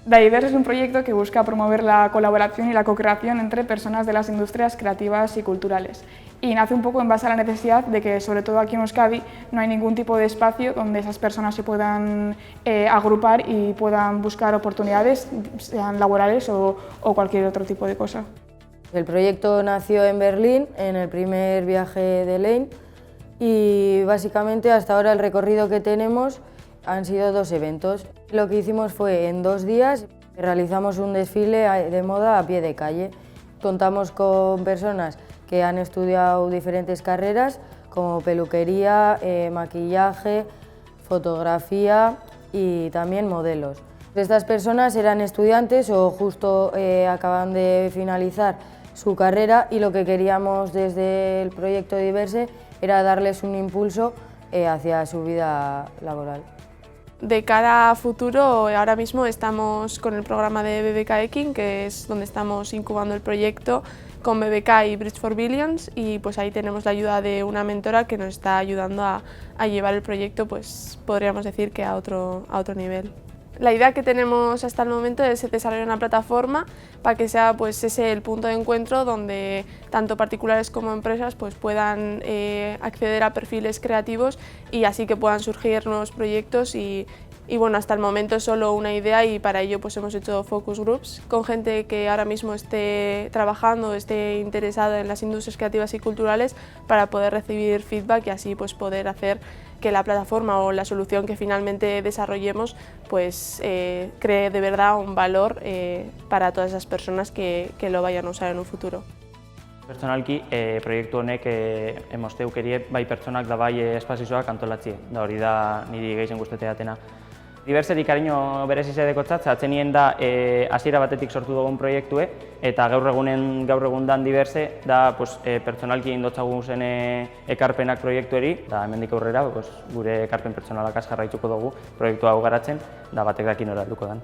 Diverse es un proyecto que busca promover la colaboración y la co-creación entre personas de las industrias creativas y culturales. Y nace un poco en base a la necesidad de que, sobre todo aquí en Euskadi, no hay ningún tipo de espacio donde esas personas se puedan agrupar y puedan buscar oportunidades, sean laborales o cualquier otro tipo de cosa. El proyecto nació en Berlín, en el primer viaje de Lane, y básicamente hasta ahora el recorrido que tenemos han sido 2 eventos. Lo que hicimos fue en 2 días realizamos un desfile de moda a pie de calle. Contamos con personas que han estudiado diferentes carreras como peluquería, maquillaje, fotografía y también modelos. Estas personas eran estudiantes o justo acaban de finalizar su carrera y lo que queríamos desde el proyecto Diverse era darles un impulso hacia su vida laboral. De cara a futuro, ahora mismo estamos con el programa de BBK Eking, que es donde estamos incubando el proyecto con BBK y Bridge for Billions, y pues ahí tenemos la ayuda de una mentora que nos está ayudando a llevar el proyecto, pues podríamos decir que a otro nivel. La idea que tenemos hasta el momento es desarrollar una plataforma para que sea pues, ese el punto de encuentro donde tanto particulares como empresas pues, puedan acceder a perfiles creativos y así que puedan surgir nuevos proyectos y bueno, hasta el momento es solo una idea y para ello pues, hemos hecho focus groups con gente que ahora mismo esté trabajando, esté interesada en las industrias creativas y culturales para poder recibir feedback y así pues, poder hacer que la plataforma o la solución que finalmente desarrollemos pues, cree de verdad un valor para todas esas personas que lo vayan a usar en un futuro. Pertsonalki, proiektu honek emozte aukerie bai pertsonak da bai espazioak antolatzie. Da hori da niri gehien gustatzen jatena. Diverseri kariño berezi zedekotzat, atzenien da hasiera batetik sortu dugun proiektue eta gaur egundan Diverse da pertsonalki indotzagun zen ekarpenak proiektueri, da hemendik aurrera gure ekarpen pertsonalak jarraituko dugu proiektu hau garatzen, da batek daki nora helduko den.